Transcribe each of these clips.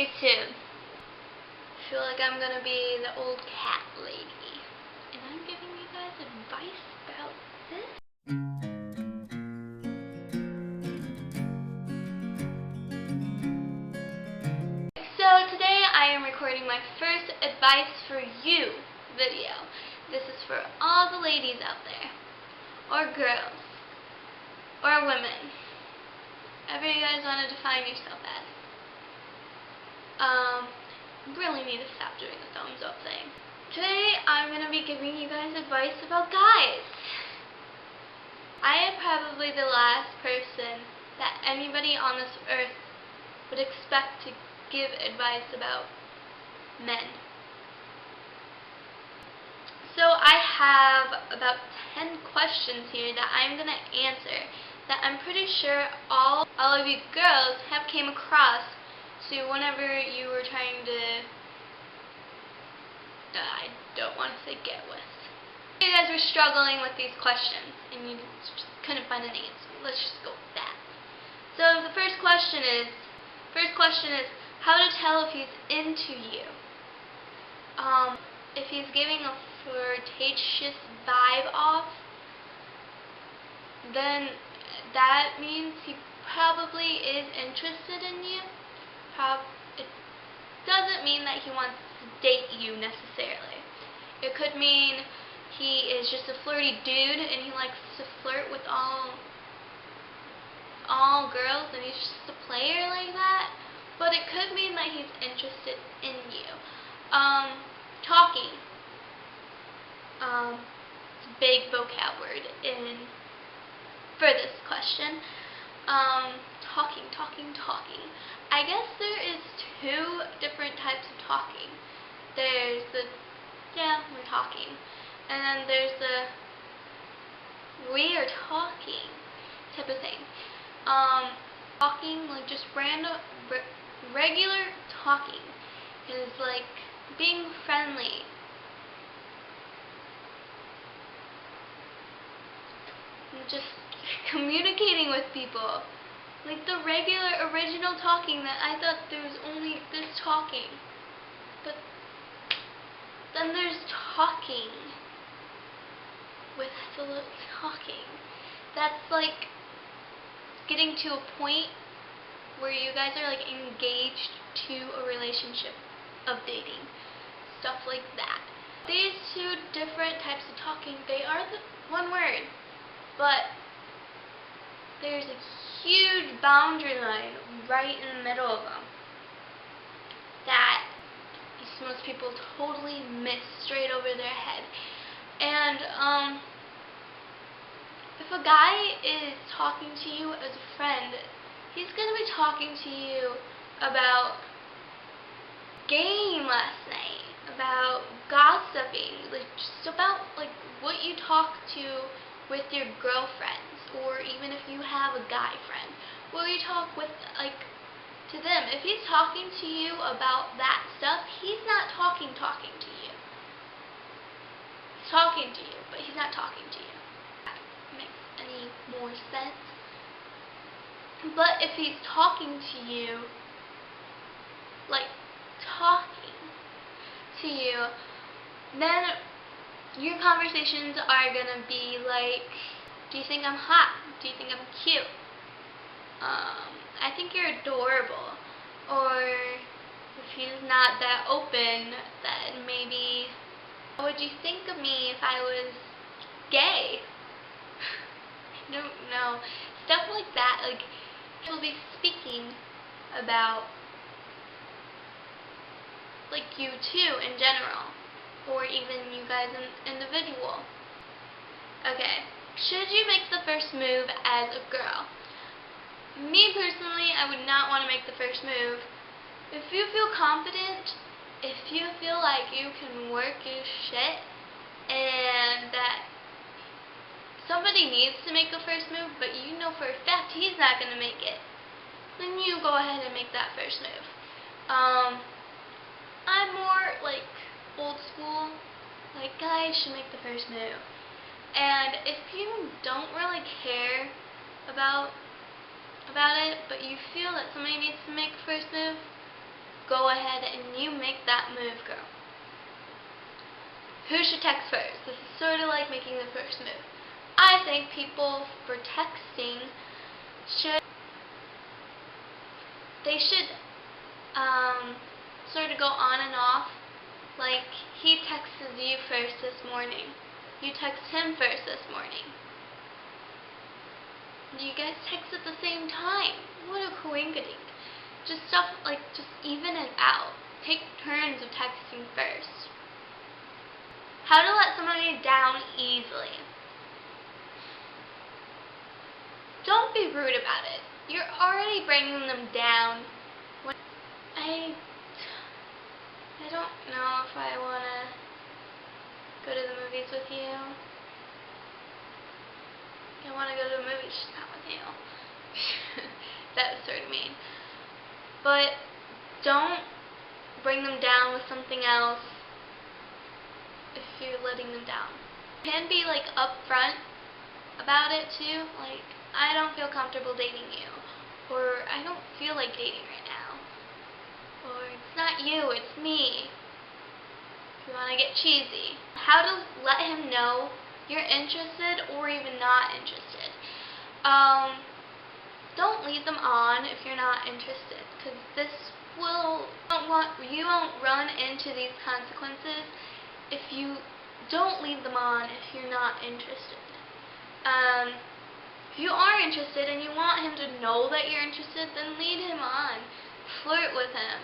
YouTube. I feel like I'm gonna be the old cat lady, and I'm giving you guys advice about this. So today I am recording my first advice for you video. This is for all the ladies out there, or girls, or women, whatever you guys want to define yourself as. Really need to stop doing the thumbs up thing. Today I'm going to be giving you guys advice about guys. I am probably the last person that anybody on this earth would expect to give advice about men. So I have about 10 questions here that I'm going to answer that I'm pretty sure all of you girls have came across to whenever you were trying to, I don't want to say get with. You guys were struggling with these questions and you just couldn't find an answer. Let's just go with that. So the first question is how to tell if he's into you. If he's giving a flirtatious vibe off, then that means he probably is interested in you. It doesn't mean that he wants to date you necessarily. It could mean he is just a flirty dude and he likes to flirt with all girls and he's just a player like that. But it could mean that he's interested in you. Talking. It's a big vocab word for this question. Talking. I guess there is two different types of talking. There's the, we're talking. And then there's the, we are talking type of thing. Talking, like just random, regular talking is like being friendly. And just communicating with people. Like the regular, original talking that I thought there was only this talking. But then there's talking with the little talking. That's like getting to a point where you guys are like engaged to a relationship of dating. Stuff like that. These two different types of talking, they are the one word. But there's a huge boundary line right in the middle of them that most people totally miss straight over their head. And if a guy is talking to you as a friend, he's going to be talking to you about game last night, about gossiping, like just about like what you talk to with your girlfriends, or even if you have a guy friend, what you talk with, like, to them. If he's talking to you about that stuff, he's not talking to you. He's talking to you, but he's not talking to you. That makes any more sense? But if he's talking to you, like, talking to you, then your conversations are gonna be like, do you think I'm hot? Do you think I'm cute? I think you're adorable. Or if he's not that open, then maybe, what would you think of me if I was gay? I don't know. Stuff like that. Like, he'll be speaking about, like, you too in general. Or even you guys individual. Okay, should you make the first move as a girl? Me personally, I would not want to make the first move. If you feel confident, if you feel like you can work your shit, and that somebody needs to make the first move, but you know for a fact he's not going to make it, then you go ahead and make that first move. I'm more like old school, like guys should make the first move. And if you don't really care about it, but you feel that somebody needs to make the first move, go ahead and you make that move, girl. Who should text first? This is sort of like making the first move. I think people for texting should sort of go on and off. Like, he texts you first this morning. You text him first this morning. You guys text at the same time. What a coinkydink. Just stuff like, just even it out. Take turns of texting first. How to let somebody down easily. Don't be rude about it. You're already bringing them down. I don't know if I want to go to the movies with you. I want to go to the movies, just not with you. That was sort of mean. But don't bring them down with something else if you're letting them down. You can be like upfront about it too. Like, I don't feel comfortable dating you. Or I don't feel like dating right now. Or it's not you, it's me. If you want to get cheesy. How to let him know you're interested or even not interested. Don't lead them on if you're not interested, because you won't run into these consequences if you don't lead them on if you're not interested. If you are interested and you want him to know that you're interested, then lead him on. Flirt with him.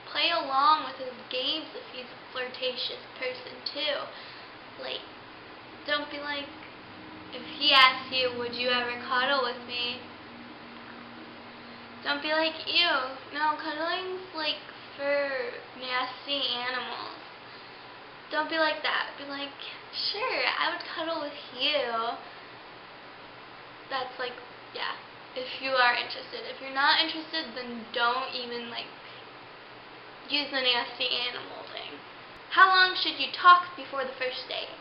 Play along with his games if he's a flirtatious person too. Like, don't be like, if he asks you, would you ever cuddle with me? Don't be like, ew, no, cuddling's like for nasty animals. Don't be like that. Be like, sure, I would cuddle with you. That's like, yeah, if you are interested. If you're not interested, then don't even like use the nasty animal thing. How long should you talk before the first date?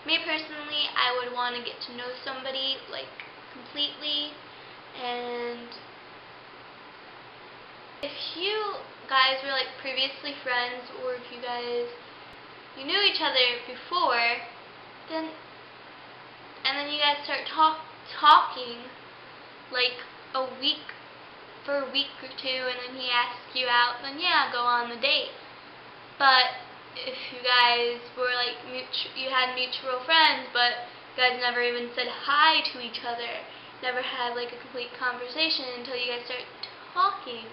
Me personally, I would want to get to know somebody like completely, and if you guys were like previously friends, or if you knew each other before, then you guys start talking like for a week or two, and then he asks you out, then yeah, go on the date. But if you guys were like you had mutual friends, but you guys never even said hi to each other, never had like a complete conversation until you guys start talking,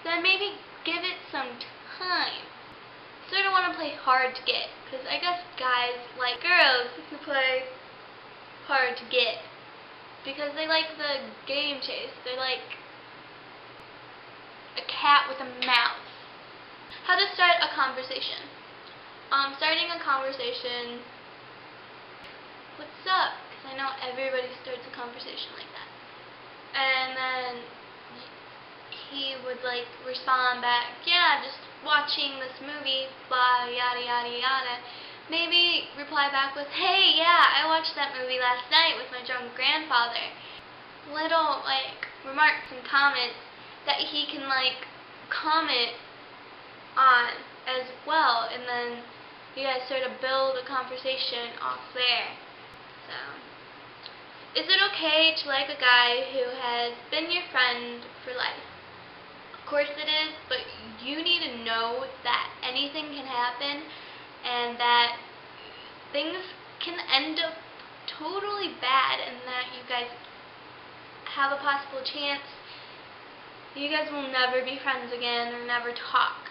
then maybe give it some time. Sort of want to play hard to get, because I guess guys like girls who play hard to get, because they like the game chase. They're like a cat with a mouse. How to start a conversation. Starting a conversation, what's up? Because I know everybody starts a conversation like that. And then he would like respond back, yeah, just watching this movie, blah, yada, yada, yada. Maybe reply back with, hey, yeah, I watched that movie last night with my drunk grandfather. Little like remarks and comments that he can like comment on as well, and then you guys sort of build a conversation off there. So, is it okay to like a guy who has been your friend for life? Of course it is, but you need to know that anything can happen, and that things can end up totally bad, and that you guys have a possible chance you guys will never be friends again or never talk.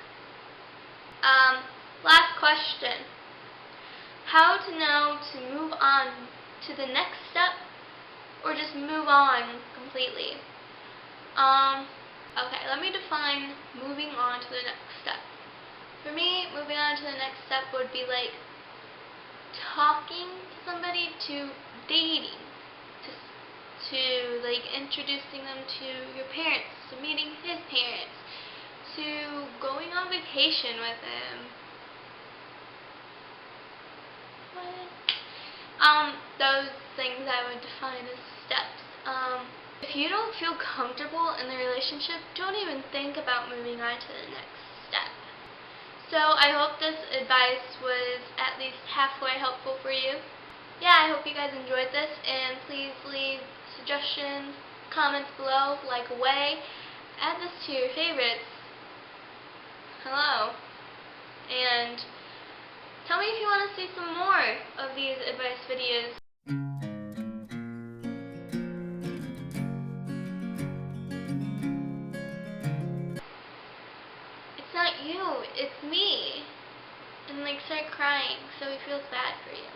Last question. How to know to move on to the next step, or just move on completely? Okay, let me define moving on to the next step. For me, moving on to the next step would be like talking to somebody, to dating, to like introducing them to your parents, to meeting his parents, to going on vacation with him. What? Those things I would define as steps. If you don't feel comfortable in the relationship, don't even think about moving on to the next step. So I hope this advice was at least halfway helpful for you. Yeah, I hope you guys enjoyed this, and please leave suggestions, comments below, like away, add this to your favorites. Hello. And tell me if you want to see some more of these advice videos. It's not you, it's me. And like start crying so he feels bad for you.